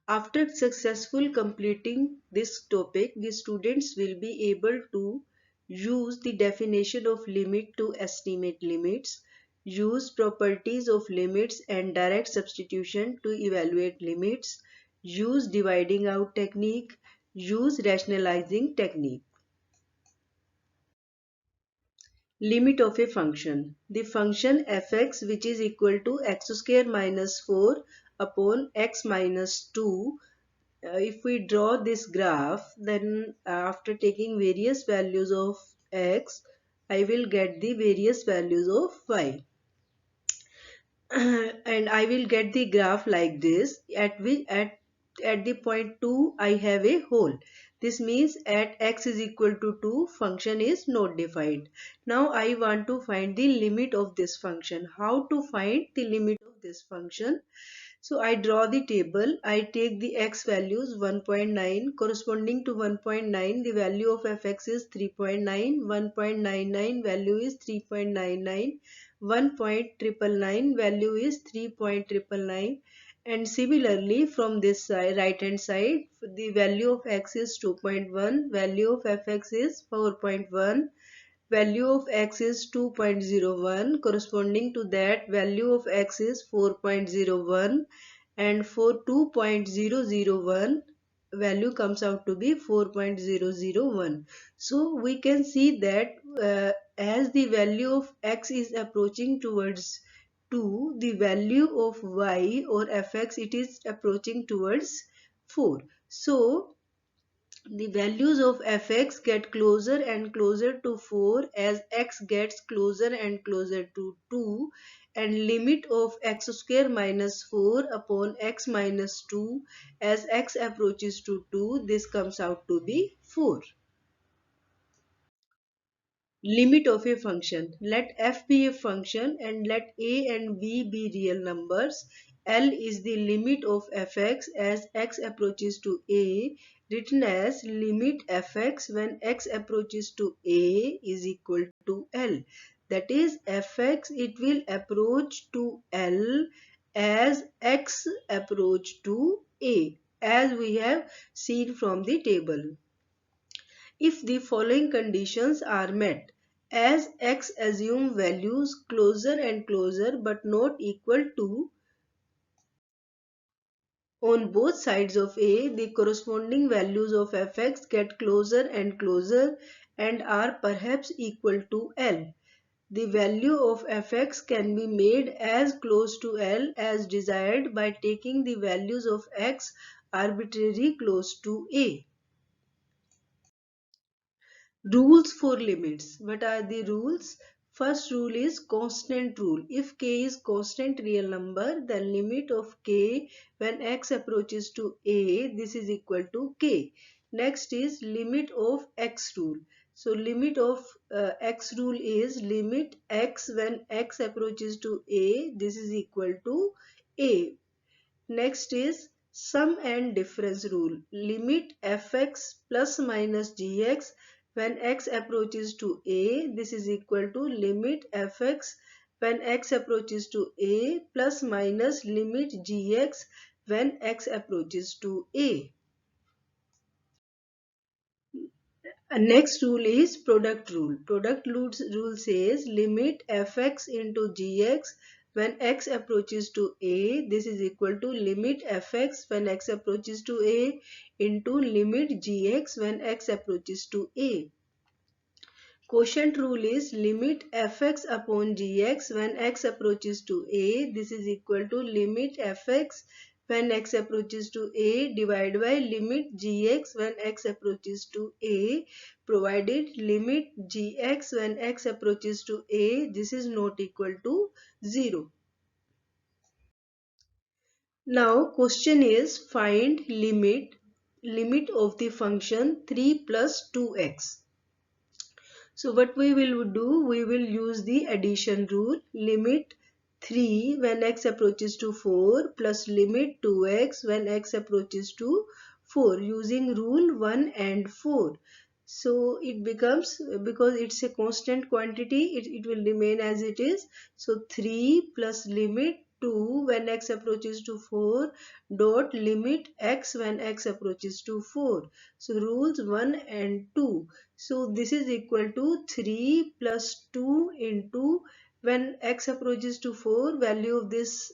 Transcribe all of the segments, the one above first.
After successful completing this topic, the students will be able to use the definition of limit to estimate limits, use properties of limits and direct substitution to evaluate limits, use dividing out technique, use rationalizing technique. Limit of a function. The function fx, which is equal to x square minus 4 upon x minus 2. If we draw this graph, then after taking various values of x, I will get the various values of y. And I will get the graph like this, at which at the point 2 I have a hole. This means at x is equal to 2, function is not defined. Now I want to find the limit of this function. How to find the limit of this function? So I draw the table. I take the x values 1.9, corresponding to 1.9 the value of fx is 3.9, 1.99 value is 3.99, 1.999 value is 3.999, and similarly from this side, right hand side, the value of x is 2.1, value of fx is 4.1, value of x is 2.01, corresponding to that value of x is 4.01, and for 2.001 value comes out to be 4.001. So we can see that as the value of x is approaching towards 2, the value of y or fx, it is approaching towards 4. So the values of fx get closer and closer to 4 as x gets closer and closer to 2, and limit of x square minus 4 upon x minus 2, as x approaches to 2, this comes out to be 4. Limit of a function. Let f be a function and let a and b be real numbers. L is the limit of fx as x approaches to a, written as limit fx when x approaches to a is equal to L. That is, fx, it will approach to L as x approach to a, as we have seen from the table. If the following conditions are met, as x assume values closer and closer but not equal to on both sides of a, the corresponding values of fx get closer and closer and are perhaps equal to L. The value of fx can be made as close to L as desired by taking the values of x arbitrarily close to a. Rules for limits. What are the rules? First rule is constant rule. If k is constant real number, then limit of k when x approaches to a, this is equal to k. Next is limit of x rule. So limit of x rule is limit x when x approaches to a, this is equal to a. Next is sum and difference rule. Limit fx plus minus gx when x approaches to a, this is equal to limit fx when x approaches to a plus minus limit gx when x approaches to a. Next rule is product rule. Rule says limit fx into gx when x approaches to a, this is equal to limit fx when x approaches to a into limit gx when x approaches to a. Quotient rule is limit fx upon gx when x approaches to a, this is equal to limit fx when x approaches to a divided by limit gx when x approaches to a, provided limit gx when x approaches to a, this is not equal to 0. Now question is find limit of the function 3 plus 2x. So what we will do, we will use the addition rule. Limit 3 when x approaches to 4 plus limit 2x when x approaches to 4 using rule 1 and 4. So it becomes, because it's a constant quantity, it will remain as it is. So 3 plus limit 2 when x approaches to 4 dot limit x when x approaches to 4. So rules 1 and 2. So this is equal to 3 plus 2 into when x approaches to 4, value of this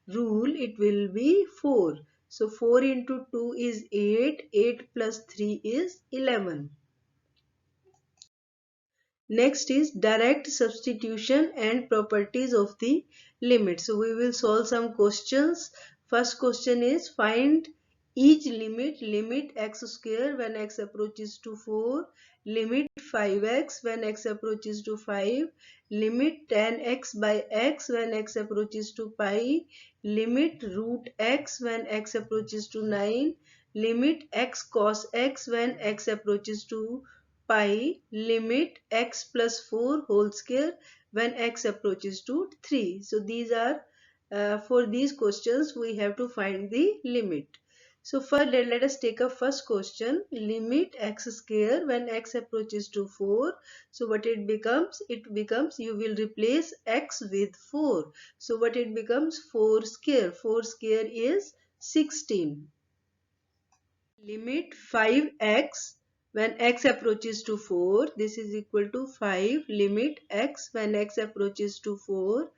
rule, it will be 4. So 4 into 2 is 8, 8 plus 3 is 11. Next is direct substitution and properties of the limit. So we will solve some questions. First question is find each limit x square when x approaches to 4, limit 5x when x approaches to 5, limit tan x by x when x approaches to pi, limit root x when x approaches to 9, limit x cos x when x approaches to pi, limit x plus 4 whole square when x approaches to 3. So these are for these questions we have to find the limit. So first let us take a first question, limit x square when x approaches to 4. So what it becomes? It becomes, you will replace x with 4. So what it becomes? 4 square. 4 square is 16. Limit 5x when x approaches to 4. This is equal to 5 limit x when x approaches to 4,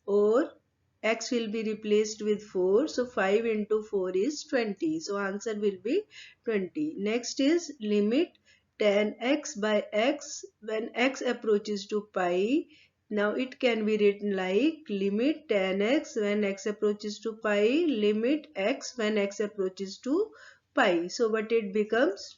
or x will be replaced with 4. So 5 into 4 is 20. So answer will be 20. Next is limit tan x by x when x approaches to pi. Now it can be written like limit tan x when x approaches to pi, limit x when x approaches to pi. So what it becomes?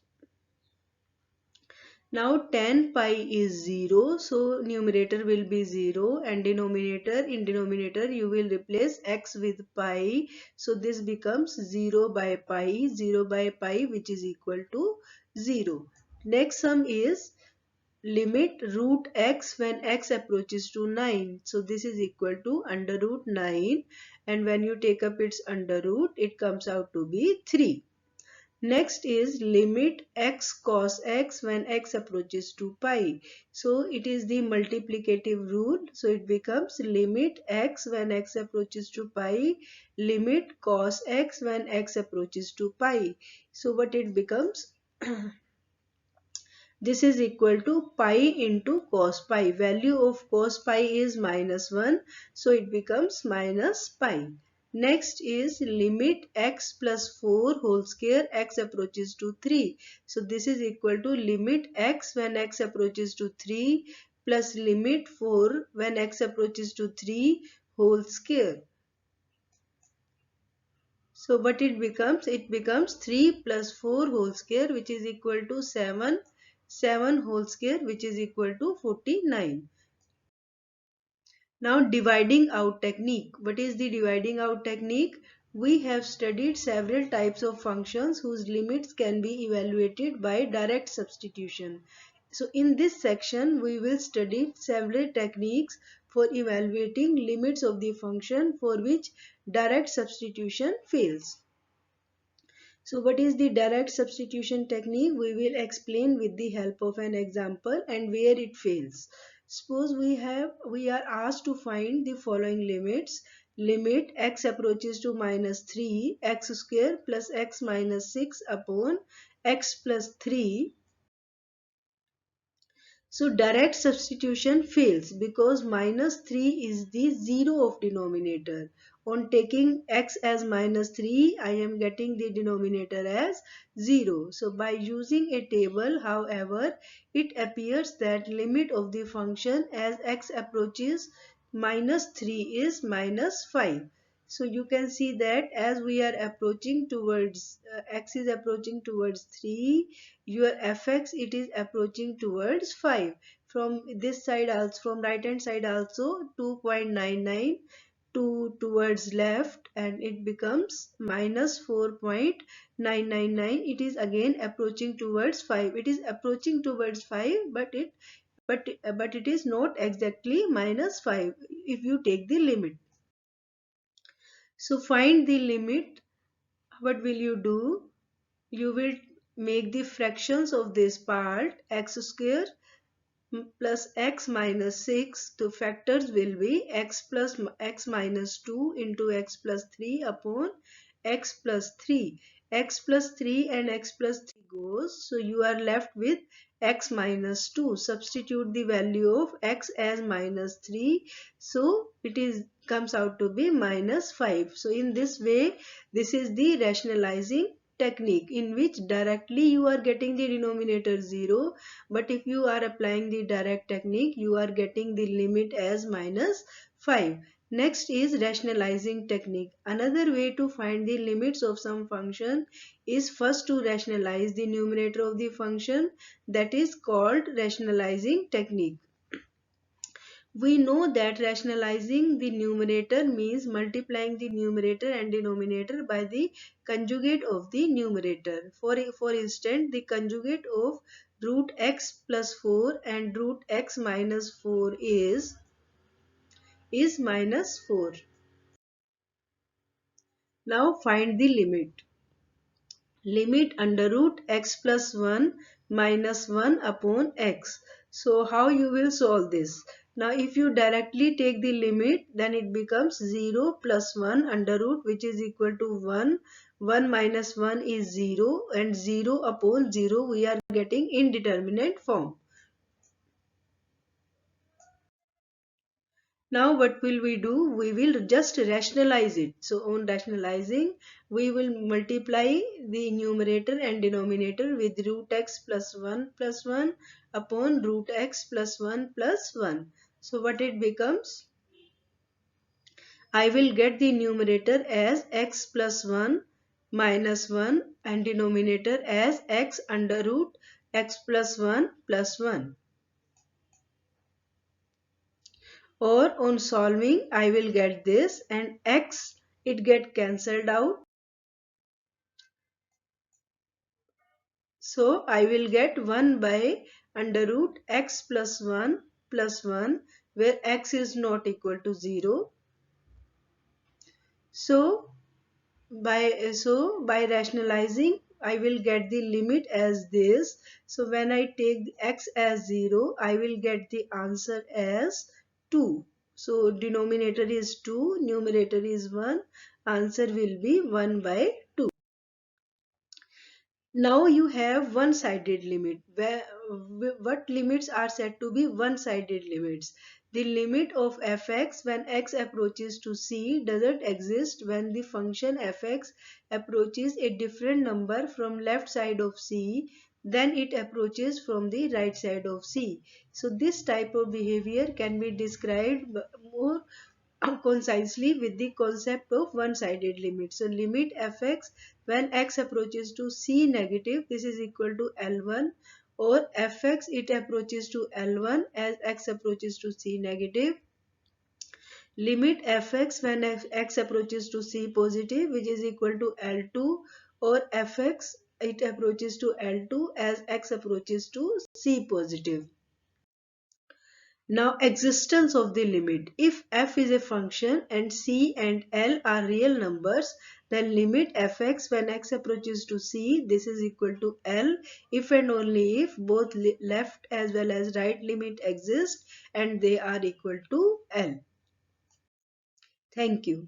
Now tan pi is 0. So numerator will be 0 and in denominator you will replace x with pi. So this becomes 0 by pi, 0 by pi, which is equal to 0. Next sum is limit root x when x approaches to 9. So this is equal to under root 9, and when you take up its under root it comes out to be 3. Next is limit x cos x when x approaches to pi. So it is the multiplicative rule. So it becomes limit x when x approaches to pi, limit cos x when x approaches to pi. So what it becomes? This is equal to pi into cos pi. Value of cos pi is -1. So it becomes minus pi. Next is limit x plus 4 whole square x approaches to 3. So this is equal to limit x when x approaches to 3 plus limit 4 when x approaches to 3 whole square. So what it becomes? It becomes 3 plus 4 whole square, which is equal to 7. 7 whole square, which is equal to 49. Now dividing out technique. What is the dividing out technique? We have studied several types of functions whose limits can be evaluated by direct substitution. So in this section we will study several techniques for evaluating limits of the function for which direct substitution fails. So what is the direct substitution technique? We will explain with the help of an example and where it fails. Suppose we are asked to find the following limits. Limit x approaches to -3 x square plus x minus 6 upon x plus 3. So direct substitution fails because -3 is the 0 of denominator. On taking x as -3, I am getting the denominator as 0. So by using a table, however, it appears that limit of the function as x approaches -3 is -5. So you can see that as we are approaching towards x is approaching towards 3, your fx it is approaching towards 5. From this side also, from right hand side also 2.99 to towards left, and it becomes -4.999. It is again approaching towards 5. It is approaching towards 5, but it is not exactly -5 if you take the limit. So find the limit. What will you do? You will make the fractions of this part x square plus x minus 6. The factors will be x plus x minus 2 into x plus 3 upon x plus 3. X plus 3 and x plus 3 goes. So you are left with x minus 2. Substitute the value of x as minus 3. So it is comes out to be minus 5. So in this way, this is the rationalizing technique in which directly you are getting the denominator 0, but if you are applying the direct technique you are getting the limit as minus 5. Next is rationalizing technique. Another way to find the limits of some function is first to rationalize the numerator of the function, that is called rationalizing technique. We know that rationalizing the numerator means multiplying the numerator and denominator by the conjugate of the numerator. For instance, the conjugate of root x plus 4 and root x minus 4 is minus 4. Now find the limit. Limit under root x plus 1 minus 1 upon x. So how you will solve this? Now if you directly take the limit, then it becomes 0 plus 1 under root, which is equal to 1. 1 minus 1 is 0 and 0 upon 0 we are getting indeterminate form. Now what will we do? We will just rationalize it. So on rationalizing, we will multiply the numerator and denominator with root x plus 1 upon root x plus 1 plus 1. So what it becomes? I will get the numerator as x plus 1 minus 1 and denominator as x under root x plus 1 plus 1. Or on solving I will get this, and x it get cancelled out. So I will get 1 by under root x plus 1 where x is not equal to 0. So by rationalizing I will get the limit as this. So when I take x as 0 I will get the answer as 2. So denominator is 2, numerator is 1, answer will be 1 by 2. Now you have one-sided limit. What limits are said to be one-sided limits? The limit of fx when x approaches to c doesn't exist when the function fx approaches a different number from left side of c than it approaches from the right side of c. So this type of behavior can be described more concisely with the concept of one-sided limit. So limit fx when x approaches to c negative, this is equal to L1, or fx it approaches to L1 as x approaches to c negative. Limit fx when x approaches to c positive, which is equal to L2, or fx it approaches to L2 as x approaches to c positive. Now existence of the limit. If f is a function and c and l are real numbers, then limit fx when x approaches to c, this is equal to l if and only if both left as well as right limit exist and they are equal to l. Thank you.